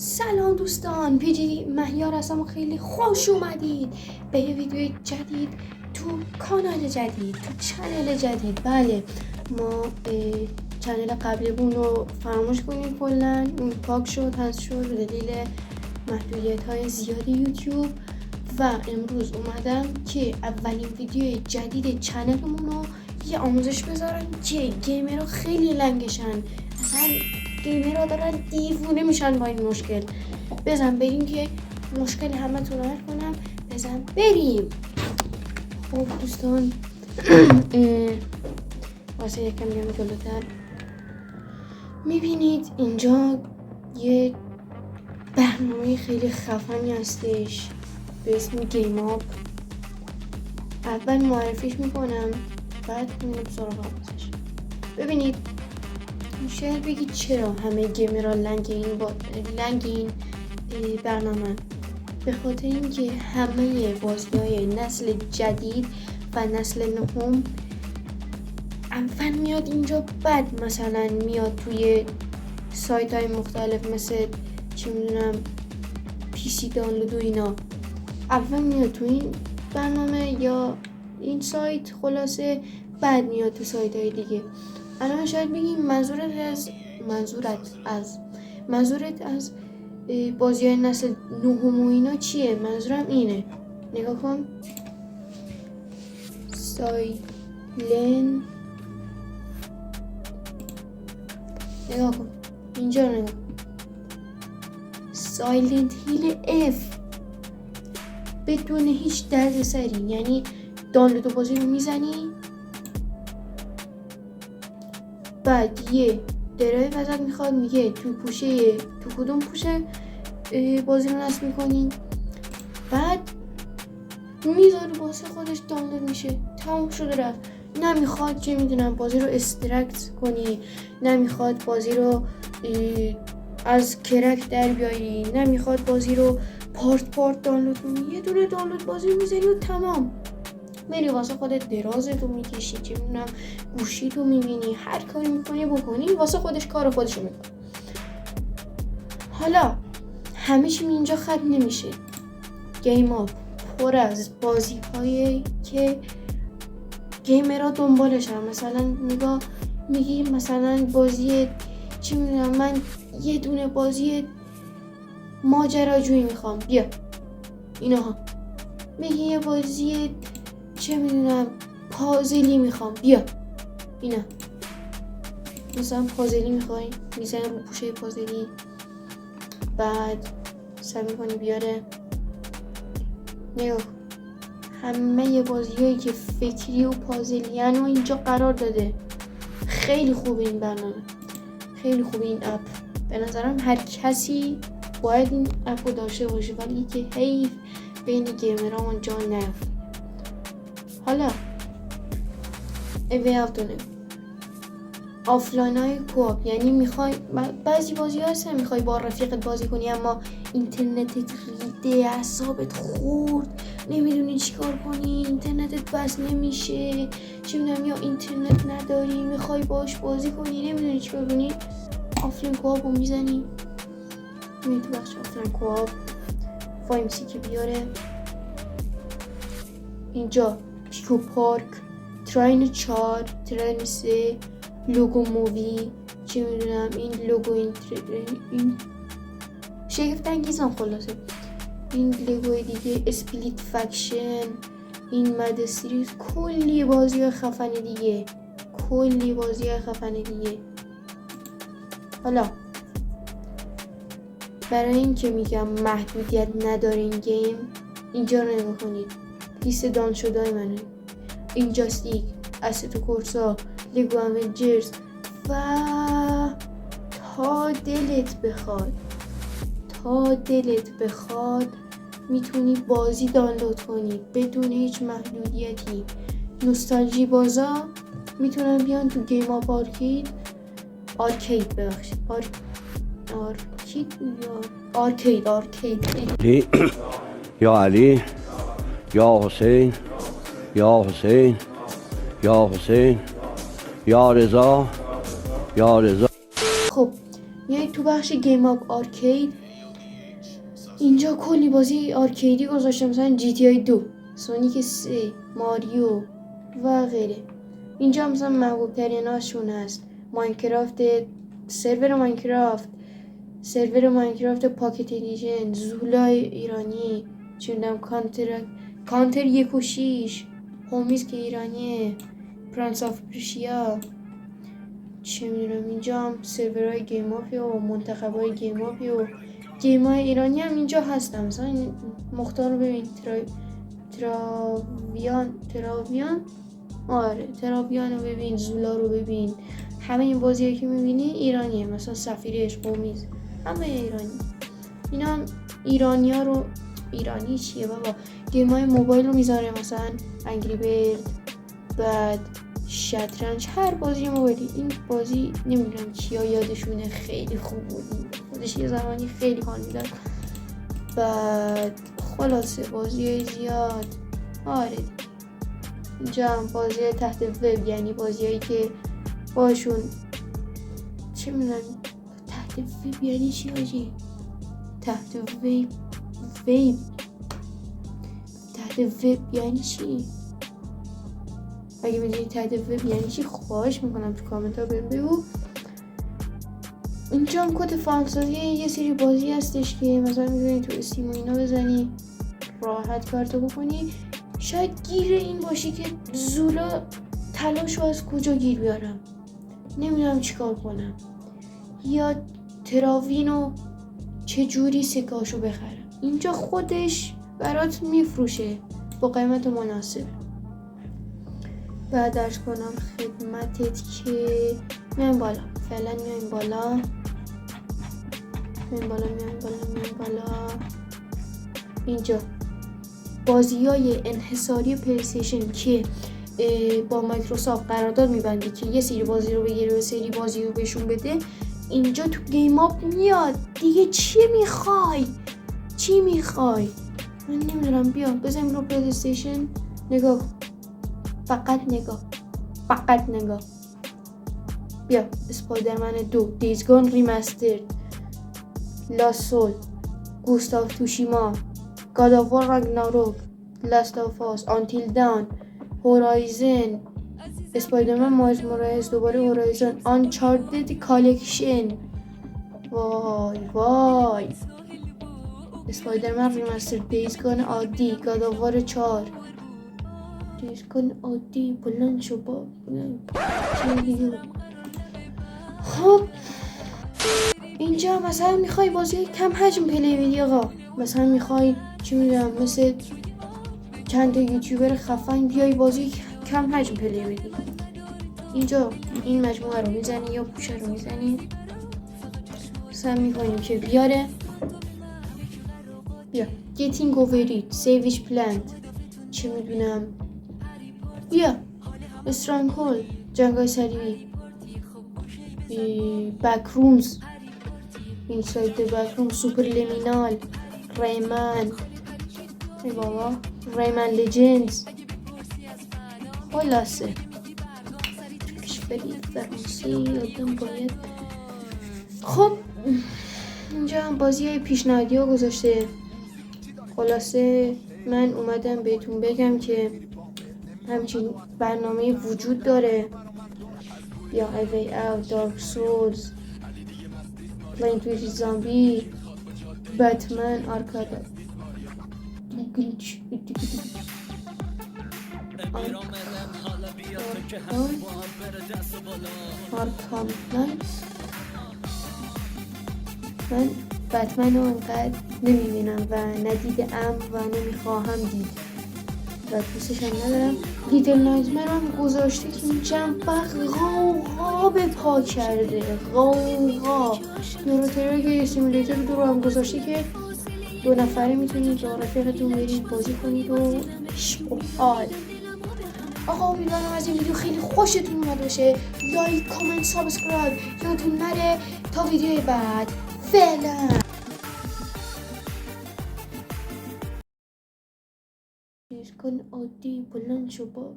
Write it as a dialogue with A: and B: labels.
A: سلام دوستان، پیجی مهیار هستم و خیلی خوش اومدید به یه ویدیو جدید تو کانال جدید، تو چنل جدید. بله، ما چنل قبلیمون رو فراموش کنیم، کلا اون پاک شد، حذف شد به دلیل محدودیت های زیاد یوتیوب و امروز اومدم که اولین ویدیو جدید چنلمون رو یه آموزش بذارم که گیمرها خیلی لنگشن، اصلا گیمرها دارن دیوونه میشن با این مشکل. بزن بریم که مشکل همه تون رو حل کنم. بزن بریم. خب دوستان واسه یکم بیام جلوتر، میبینید اینجا یه برنامه خیلی خفنی هستش به اسم گیم آپ. اول معرفیش میکنم بعد میرم سراغ آموزش. ببینید، شاید بگید چرا همه گیمرها لنگ این برنامه؟ به خاطر اینکه همه بازی‌های نسل جدید و نسل نهم اول میاد اینجا، بعد مثلا میاد توی سایت های مختلف مثل چی میدونم پی سی دانلود و اینا. اول میاد تو این برنامه یا این سایت، خلاصه بعد میاد تو سایت های دیگه. الان شاید بگیم منظورت از بازی های نسل نهم و اینا چیه؟ منظورم اینه، نگاه کن. نگاه کن اینجا رو نگاه کن. سایلنت هیل اف بدون هیچ درد سری، یعنی دانلود بازی رو میزنی، بعد یه درایو ازت میخواد، میگه تو کدوم پوشه بازی رو نصب میکنی، بعد میذاره واسه خودش دانلود میشه، تموم شده رفت. نمیخواد چه میدونم بازی رو استرکت کنی، نمیخواد بازی رو از کرک در بیاری، نمیخواد بازی رو پارت دانلود کنی، یه دونه دانلود بازی رو میذاری و تمام. میری واسه خودت درازتو میکشی، چه میدونم گوشی تو میبینی، هر کاری میکنی بکنی، واسه خودش کار خودشو میکنه. حالا همه چی اینجا ختم نمیشه. گیم آپ پر از بازی هایی که گیمرها دنبالشن. مثلا نگاه، میگی مثلا بازی چی میدونم من یه دونه بازی ماجراجویی میخوام، بیا اینها. میگی یه بازی چه میدونم پازلی میخوام، بیا اینا. مثلا پازلی میخوای، میزنی رو پوشه پازلی، بعد سعی میکنی بیاره. نگاه همه بازیایی که فکری و پازلی و اینجا قرار داده. خیلی خوبه این برنامه، خیلی خوبه این اپ. به نظرم هر کسی باید این اپ رو داشته باشه، ولی که حیف بین گیمرها من جا نیفته. حالا اوی افتونه آفلاین های کوآپ، یعنی میخوای بعضی بازی ها هستن میخوای با رفیقت بازی کنی اما اینترنتت ریده، اعصابت خورد، نمیدونی چیکار کنی، اینترنتت بس نمیشه، چی میدونم، یا اینترنت نداری میخوای باش بازی کنی نمیدونی چیکار کنی، آفلاین کوآپ رو میزنی. میری تو بخش آفلاین کوآپ، فایمسی که بیاره اینجا، پیکو پارک، تراین 4، تراین 3، لوگو مووی، چی میدونم این لوگو، این شگفت انگیزم خلاصه. این لوگوی دیگه، اسپلیت فکشن، این مد سیریز، کلی بازی خفن دیگه. حالا برای این که میگم محدودیت نداره این گیم، اینجا رو نگاه کنید. لیست دان شده های منه، اینجاستیک، اسیتو کورسا، لیگو اونجرز و تا دلت بخواد میتونی بازی دانلود کنی بدون هیچ محدودیتی. نوستالژی بازا میتونن بیان تو گیم آپ آرکید
B: یا علی یا حسین یا حسین یا حسین یا رضا.
A: خب میای تو بخش گیم آپ آرکید، اینجا کلی بازی آرکیدی گذاشتم، مثلا GTA 2، سونیک 3، ماریو و غیره. اینجا مثلا محبوب ترین هاشون هست ماینکرافت، سرور ماینکرافت پاکت ادیشن، زولا ایرانی، چندم کانتر 1.6، هومیز که ایرانیه، پرنس آف پرشیا، چه میدونم. اینجا هم سرورهای گیم آفی و منتخبای گیم آفی و گیم های ایرانی هم اینجا هستم. مثلا این مختار رو ببین، تراویان رو ببین، زولا رو ببین. همه این بازی که میبینی ایرانیه، مثلا سفیر عشق و میز همه ایرانی. اینا هم ایرانی ها رو، ایرانی چیه بابا، گیم های موبایل رو میذاره، مثلا انگری برد، بعد شطرنج، هر بازی موبایلی. این بازی نمیدونم کیا یادشونه، خیلی خوب بود، خودش یه زمانی خیلی حال میداد. بعد خلاصه بازی زیاد. آره اینجا هم بازی تحت وب، یعنی بازیایی که باشون چه میدونم تحت وب یعنی چی آجی؟ تحت وب تحت وب یعنی چی؟ اگه میدونی تحت وب یعنی چی خواهش میکنم تو کامنت ها بهم بگو. اینجا هم کد فانسازی یه سری بازی هستش که مثلا میتونی تو استیم و اینا بزنی راحت کارتو بکنی. شاید گیر این باشی که زولا تلاشو از کجا گیر بیارم، نمیدونم چیکار کنم، یا تراوینو چجوری سکاشو بخرم. اینجا خودش برات میفروشه با قیمت مناسب. بعد درس کنم خدمتت که میایم بالا، فعلا میایم بالا. اینجا بازیای انحصاری پلی‌استیشن که با مایکروسافت قرارداد میبنده که یه سری بازی رو بگیره و سری بازی رو بهشون بده، اینجا تو گیم آپ میاد دیگه. چی میخوای؟ من نمیدونم. بیا بزنیم رو پلی‌استیشن، نگاه، فقط نگاه. بیا اسپایدرمن 2، دیزگان ریمسترد، لاست سول، گوستاو توشیما، گاد آف وار راگناروک، لاست آف آس، آنتیل دان، هورایزن، اسپایدرمن مایلز مورائز، دوباره هورایزن، آنچارتد کالکشن، وای، اسپایدرمن ریمستر، دیزگان عادی، گاد آف وار 4، دیزگان عادی بلند شو با خب. اینجا مثلا میخوای بازی کم حجم پلی بدی آقا، مثلا میخوای چی میدونم مثل چند تا یوتیوبر خفن بیای بازی کم حجم پلی بدی، اینجا این مجموعه رو میزنی یا پوشه رو میزنی، مثلا میکنیم که بیاره. بیا getting over it، savage plant، چی میدونم، بیا استرانگهولد، جنگای صلیبی، بکرومز، اینساید بکروم، سوپر لیمینال، ریمن، ای بابا ریمن لجندز. خلاصه کشوری فرانسه آدم باید. خب اینجا هم بازی های پیشنهادی ها گذاشته. خلاصه من اومدم بهتون بگم که همچین برنامه وجود داره، یا A Way Out، Dark Souls، Plant vs Zombie، بتمن آرکاد، آرکام نایت. من بتمن رو انقدر نمیبینم و ندیدم و نمیخواهم دید و دوستش هم ندارم. لیتل نایتمر هم گذاشته که این چند وقت غوغا به پا کرده، غوغا. یوروترک سیمولیتر 2 رو هم گذاشته که 2 نفره میتونید با رفیقتون برید بازی کنید و عشق و حال. آقا امیدوارم از این ویدیو خیلی خوشتون اومد باشه. لایک، کامنت، سابسکرایب یادتون نره تا ویدیو بعد. فعلا کن عادی بلند شو با